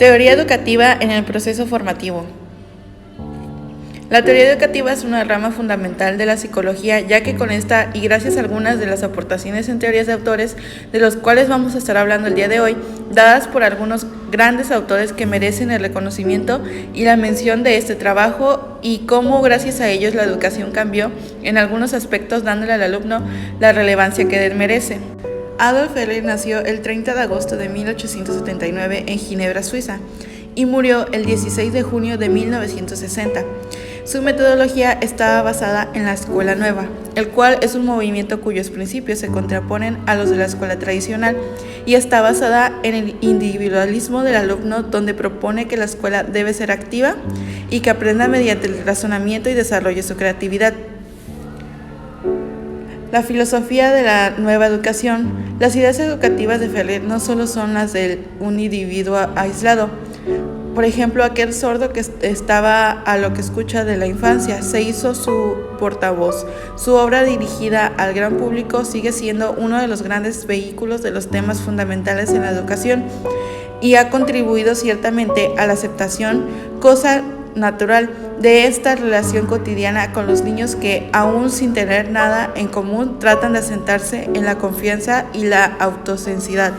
Teoría educativa en el proceso formativo. La teoría educativa es una rama fundamental de la psicología, ya que con esta y gracias a algunas de las aportaciones en teorías de autores, de los cuales vamos a estar hablando el día de hoy, dadas por algunos grandes autores que merecen el reconocimiento y la mención de este trabajo, y cómo gracias a ellos la educación cambió en algunos aspectos, dándole al alumno la relevancia que él merece. Adolf Ehler nació el 30 de agosto de 1879 en Ginebra, Suiza, y murió el 16 de junio de 1960. Su metodología estaba basada en la Escuela Nueva, el cual es un movimiento cuyos principios se contraponen a los de la escuela tradicional, y está basada en el individualismo del alumno, donde propone que la escuela debe ser activa y que aprenda mediante el razonamiento y desarrolle su creatividad. La filosofía de la nueva educación. Las ideas educativas de Ehler no solo son las de un individuo aislado. Por ejemplo, aquel sordo que estaba a lo que escucha de la infancia se hizo su portavoz. Su obra dirigida al gran público sigue siendo uno de los grandes vehículos de los temas fundamentales en la educación y ha contribuido ciertamente a la aceptación, cosa natural, de esta relación cotidiana con los niños que, aún sin tener nada en común, tratan de asentarse en la confianza y la autosensidad.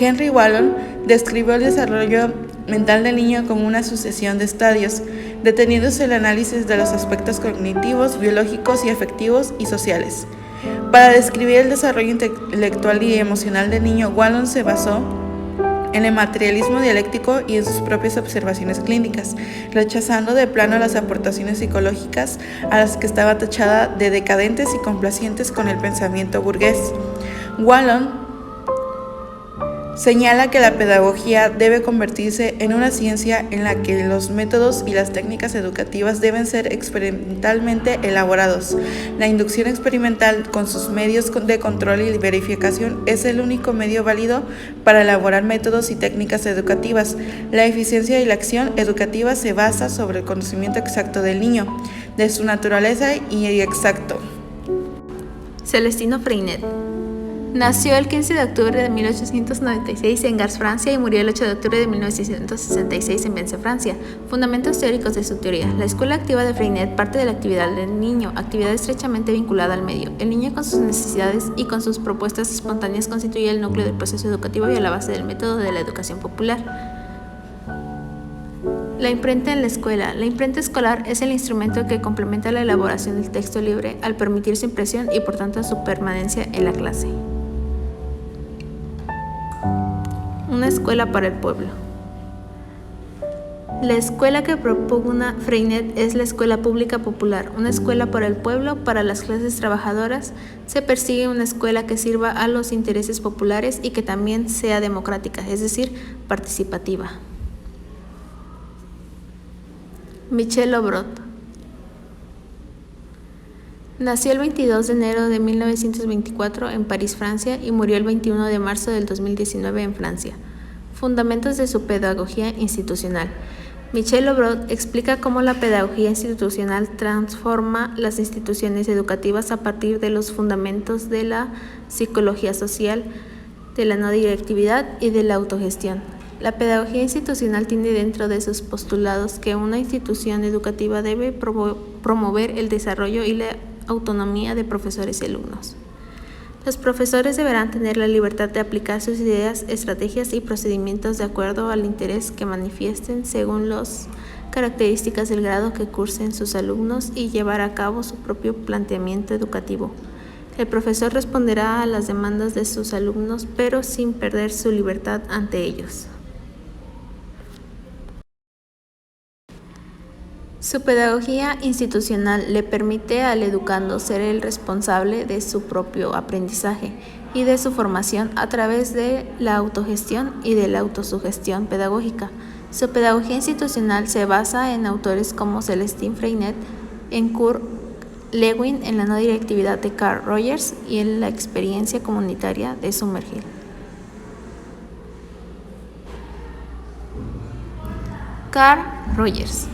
Henry Wallon describió el desarrollo mental del niño como una sucesión de estadios, deteniéndose el análisis de los aspectos cognitivos, biológicos y afectivos y sociales. Para describir el desarrollo intelectual y emocional del niño, Wallon se basó en el materialismo dialéctico y en sus propias observaciones clínicas, rechazando de plano las aportaciones psicológicas a las que estaba tachada de decadentes y complacientes con el pensamiento burgués. Wallon señala que la pedagogía debe convertirse en una ciencia en la que los métodos y las técnicas educativas deben ser experimentalmente elaborados. La inducción experimental, con sus medios de control y verificación, es el único medio válido para elaborar métodos y técnicas educativas. La eficiencia y la acción educativa se basa sobre el conocimiento exacto del niño, de su naturaleza y exacto. Celestino Freinet nació el 15 de octubre de 1896 en Gars, Francia, y murió el 8 de octubre de 1966 en Vence, Francia. Fundamentos teóricos de su teoría. La escuela activa de Freinet parte de la actividad del niño, actividad estrechamente vinculada al medio. El niño, con sus necesidades y con sus propuestas espontáneas, constituye el núcleo del proceso educativo y a la base del método de la educación popular. La imprenta en la escuela. La imprenta escolar es el instrumento que complementa la elaboración del texto libre al permitir su impresión y por tanto su permanencia en la clase. Una escuela para el pueblo. La escuela que propugna Freinet es la escuela pública popular, una escuela para el pueblo, para las clases trabajadoras. Se persigue una escuela que sirva a los intereses populares y que también sea democrática, es decir, participativa. Michel Obrot nació el 22 de enero de 1924 en París, Francia, y murió el 21 de marzo del 2019 en Francia. Fundamentos de su pedagogía institucional. Michel Obrot explica cómo la pedagogía institucional transforma las instituciones educativas a partir de los fundamentos de la psicología social, de la no directividad y de la autogestión. La pedagogía institucional tiene dentro de sus postulados que una institución educativa debe promover el desarrollo y la autonomía de profesores y alumnos. Los profesores deberán tener la libertad de aplicar sus ideas, estrategias y procedimientos de acuerdo al interés que manifiesten según las características del grado que cursen sus alumnos y llevar a cabo su propio planteamiento educativo. El profesor responderá a las demandas de sus alumnos, pero sin perder su libertad ante ellos. Su pedagogía institucional le permite al educando ser el responsable de su propio aprendizaje y de su formación a través de la autogestión y de la autosugestión pedagógica. Su pedagogía institucional se basa en autores como Celestine Freinet, en Kurt Lewin, en la no directividad de Carl Rogers y en la experiencia comunitaria de Summerhill. Carl Rogers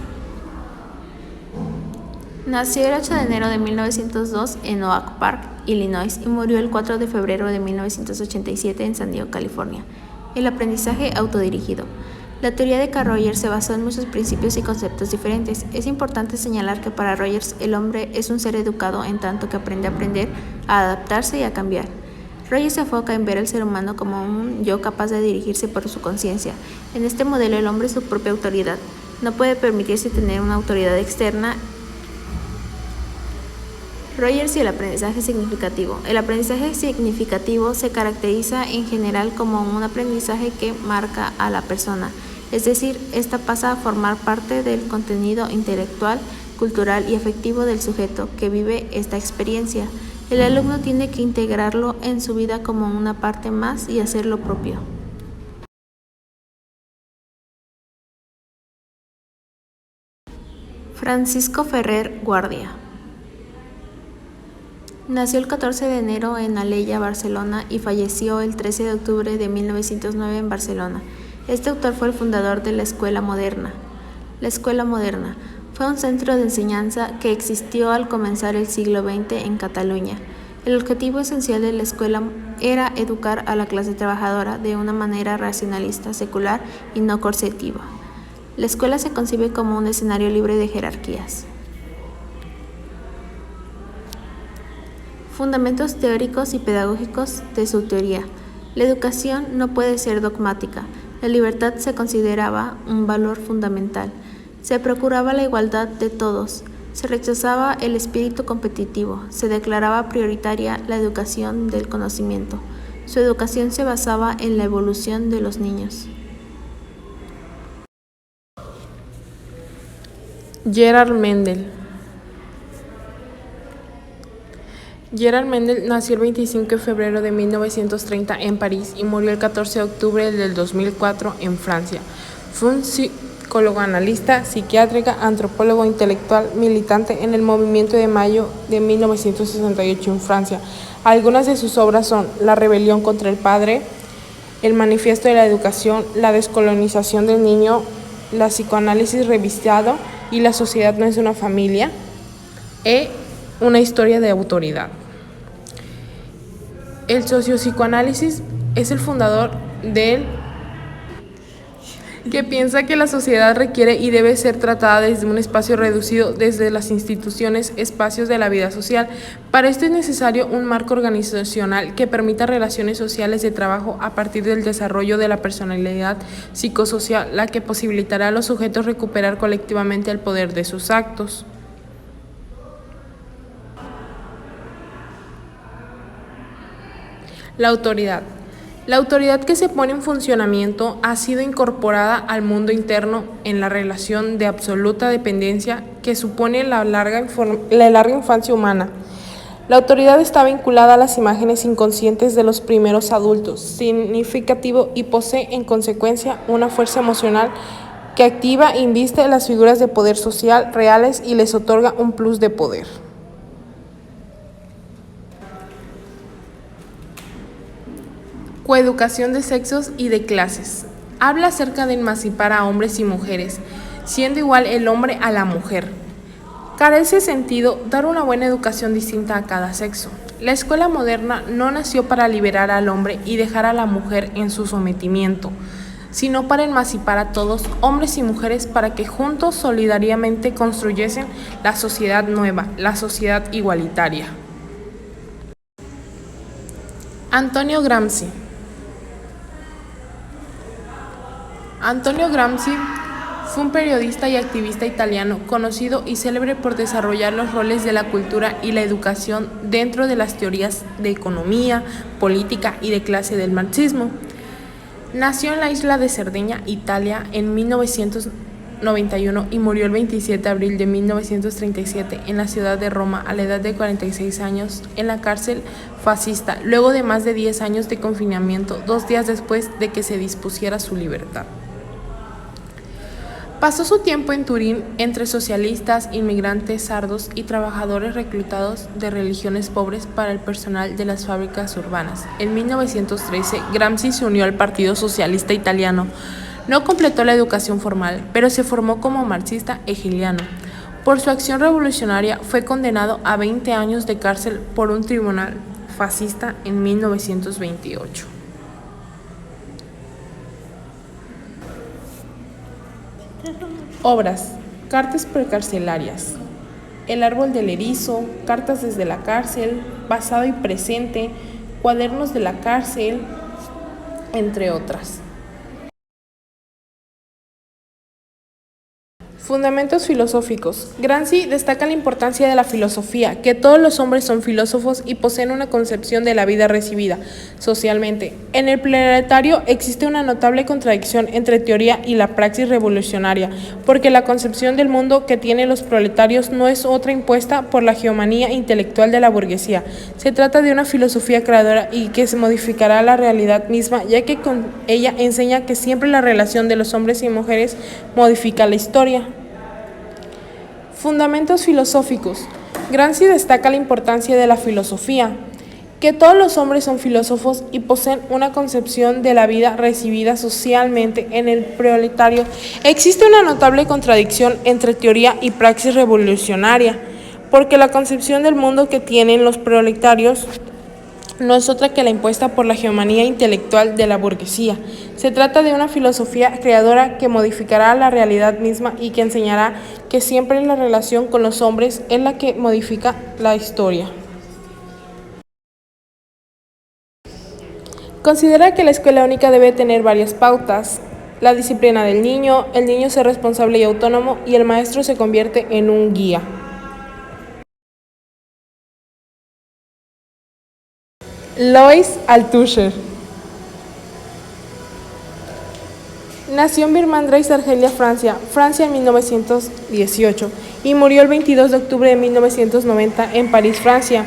nació el 8 de enero de 1902 en Oak Park, Illinois, y murió el 4 de febrero de 1987 en San Diego, California. El aprendizaje autodirigido. La teoría de Carl Rogers se basó en muchos principios y conceptos diferentes. Es importante señalar que para Rogers el hombre es un ser educado en tanto que aprende a aprender, a adaptarse y a cambiar. Rogers se enfoca en ver al ser humano como un yo capaz de dirigirse por su conciencia. En este modelo el hombre es su propia autoridad. No puede permitirse tener una autoridad externa. Rogers y el aprendizaje significativo. El aprendizaje significativo se caracteriza en general como un aprendizaje que marca a la persona, es decir, ésta pasa a formar parte del contenido intelectual, cultural y afectivo del sujeto que vive esta experiencia. El alumno tiene que integrarlo en su vida como una parte más y hacerlo propio. Francisco Ferrer Guardia. Nació el 14 de enero en Alella, Barcelona, y falleció el 13 de octubre de 1909 en Barcelona. Este autor fue el fundador de la Escuela Moderna. La Escuela Moderna fue un centro de enseñanza que existió al comenzar el siglo XX en Cataluña. El objetivo esencial de la escuela era educar a la clase trabajadora de una manera racionalista, secular y no coercitiva. La escuela se concibe como un escenario libre de jerarquías. Fundamentos teóricos y pedagógicos de su teoría. La educación no puede ser dogmática. La libertad se consideraba un valor fundamental. Se procuraba la igualdad de todos. Se rechazaba el espíritu competitivo. Se declaraba prioritaria la educación del conocimiento. Su educación se basaba en la evolución de los niños. Gerhard Mendel. Gerhard Mendel nació el 25 de febrero de 1930 en París y murió el 14 de octubre del 2004 en Francia. Fue un psicólogo, analista, psiquiatra, antropólogo intelectual, militante en el Movimiento de Mayo de 1968 en Francia. Algunas de sus obras son La rebelión contra el padre, El manifiesto de la educación, La descolonización del niño, La psicoanálisis revisado y La sociedad no es una familia, Una historia de autoridad. El sociopsicoanálisis es el fundador del que piensa que la sociedad requiere y debe ser tratada desde un espacio reducido, desde las instituciones, espacios de la vida social. Para esto es necesario un marco organizacional que permita relaciones sociales de trabajo a partir del desarrollo de la personalidad psicosocial, la que posibilitará a los sujetos recuperar colectivamente el poder de sus actos. La autoridad. La autoridad que se pone en funcionamiento ha sido incorporada al mundo interno en la relación de absoluta dependencia que supone la larga infancia humana. La autoridad está vinculada a las imágenes inconscientes de los primeros adultos, significativo y posee en consecuencia una fuerza emocional que activa e inviste en las figuras de poder social reales y les otorga un plus de poder. Coeducación de sexos y de clases. Habla acerca de emancipar a hombres y mujeres, siendo igual el hombre a la mujer. Carece sentido dar una buena educación distinta a cada sexo. La escuela moderna no nació para liberar al hombre y dejar a la mujer en su sometimiento, sino para emancipar a todos, hombres y mujeres, para que juntos solidariamente construyesen la sociedad nueva, la sociedad igualitaria. Antonio Gramsci. Antonio Gramsci fue un periodista y activista italiano conocido y célebre por desarrollar los roles de la cultura y la educación dentro de las teorías de economía, política y de clase del marxismo. Nació en la isla de Cerdeña, Italia, en 1991 y murió el 27 de abril de 1937 en la ciudad de Roma a la edad de 46 años en la cárcel fascista, luego de más de 10 años de confinamiento, 2 días después de que se dispusiera su libertad. Pasó su tiempo en Turín entre socialistas, inmigrantes sardos y trabajadores reclutados de religiones pobres para el personal de las fábricas urbanas. En 1913, Gramsci se unió al Partido Socialista Italiano. No completó la educación formal, pero se formó como marxista hegeliano. Por su acción revolucionaria fue condenado a 20 años de cárcel por un tribunal fascista en 1928. Obras: Cartas precarcelarias, El árbol del erizo, Cartas desde la cárcel, Pasado y presente, Cuadernos de la cárcel, entre otras. Fundamentos filosóficos. Gramsci destaca la importancia de la filosofía, que todos los hombres son filósofos y poseen una concepción de la vida recibida socialmente. En el proletario existe una notable contradicción entre teoría y la praxis revolucionaria, porque la concepción del mundo que tienen los proletarios no es otra impuesta por la geomanía intelectual de la burguesía. Se trata de una filosofía creadora y que se modificará la realidad misma, ya que con ella enseña que siempre la relación de los hombres y mujeres modifica la historia. Fundamentos filosóficos. Gramsci destaca la importancia de la filosofía, que todos los hombres son filósofos y poseen una concepción de la vida recibida socialmente. En el proletario existe una notable contradicción entre teoría y praxis revolucionaria, porque la concepción del mundo que tienen los proletarios no es otra que la impuesta por la geomanía intelectual de la burguesía. Se trata de una filosofía creadora que modificará la realidad misma y que enseñará que siempre la relación con los hombres es la que modifica la historia. Considera que la escuela única debe tener varias pautas: la disciplina del niño, el niño ser responsable y autónomo, y el maestro se convierte en un guía. Alois Althusser nació en Birmandreis, Argelia, Francia en 1918 y murió el 22 de octubre de 1990 en París, Francia.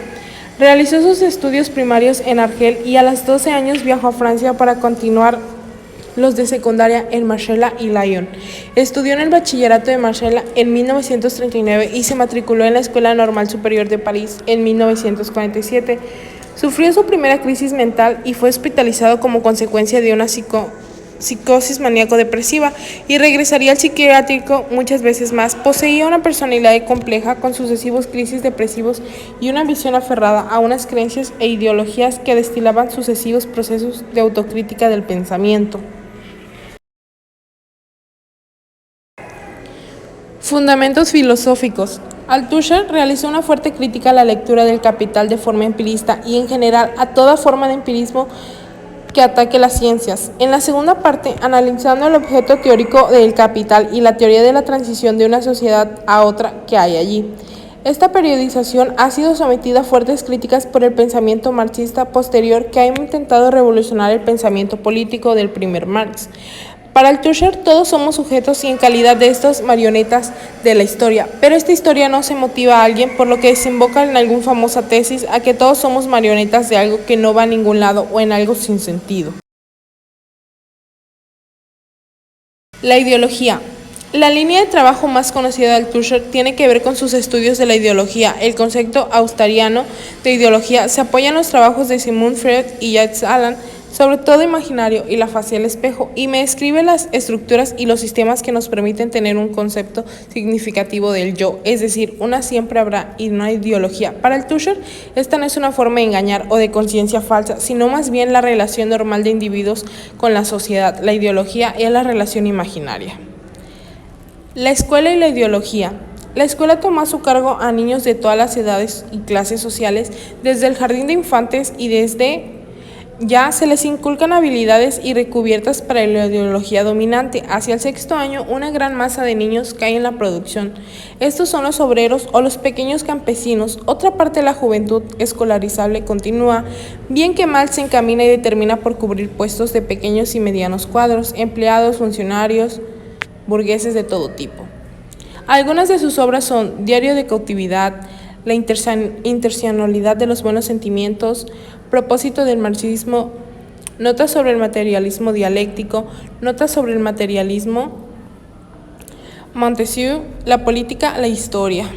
Realizó sus estudios primarios en Argel y a los 12 años viajó a Francia para continuar los de secundaria en Marsella y Lyon. Estudió en el bachillerato de Marsella en 1939 y se matriculó en la Escuela Normal Superior de París en 1947. Sufrió su primera crisis mental y fue hospitalizado como consecuencia de una psicosis maníaco-depresiva y regresaría al psiquiátrico muchas veces más. Poseía una personalidad compleja con sucesivos crisis depresivos y una visión aferrada a unas creencias e ideologías que destilaban sucesivos procesos de autocrítica del pensamiento. Fundamentos filosóficos. Althusser realizó una fuerte crítica a la lectura del Capital de forma empirista y en general a toda forma de empirismo que ataque las ciencias. En la segunda parte, analizando el objeto teórico del Capital y la teoría de la transición de una sociedad a otra que hay allí. Esta periodización ha sido sometida a fuertes críticas por el pensamiento marxista posterior, que ha intentado revolucionar el pensamiento político del primer Marx. Para Althusser, todos somos sujetos y en calidad de estos marionetas de la historia, pero esta historia no se motiva a alguien, por lo que desemboca en alguna famosa tesis a que todos somos marionetas de algo que no va a ningún lado o en algo sin sentido. La ideología. La línea de trabajo más conocida de Althusser tiene que ver con sus estudios de la ideología. El concepto austeriano de ideología se apoya en los trabajos de Sigmund Freud y Jacques Allan, sobre todo imaginario y la fase del espejo, y me describe las estructuras y los sistemas que nos permiten tener un concepto significativo del yo, es decir, una siempre habrá y una ideología. Para Althusser, esta no es una forma de engañar o de conciencia falsa, sino más bien la relación normal de individuos con la sociedad. La ideología es la relación imaginaria. La escuela y la ideología. La escuela tomó a su cargo a niños de todas las edades y clases sociales, desde el jardín de infantes, y desde ya se les inculcan habilidades y recubiertas para la ideología dominante. Hacia el sexto año, una gran masa de niños cae en la producción. Estos son los obreros o los pequeños campesinos. Otra parte de la juventud escolarizable continúa, bien que mal se encamina y determina por cubrir puestos de pequeños y medianos cuadros, empleados, funcionarios, burgueses de todo tipo. Algunas de sus obras son Diario de cautividad, La intencionalidad de los buenos sentimientos, Propósito del marxismo, Notas sobre el materialismo dialéctico, Notas sobre el materialismo, Montesquieu, La política, la historia.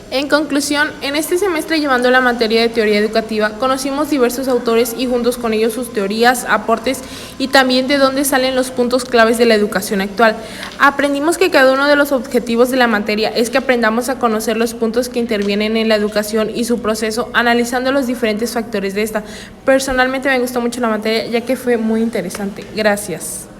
En conclusión, en este semestre llevando la materia de teoría educativa, conocimos diversos autores y juntos con ellos sus teorías, aportes y también de dónde salen los puntos claves de la educación actual. Aprendimos que cada uno de los objetivos de la materia es que aprendamos a conocer los puntos que intervienen en la educación y su proceso, analizando los diferentes factores de esta. Personalmente me gustó mucho la materia ya que fue muy interesante. Gracias.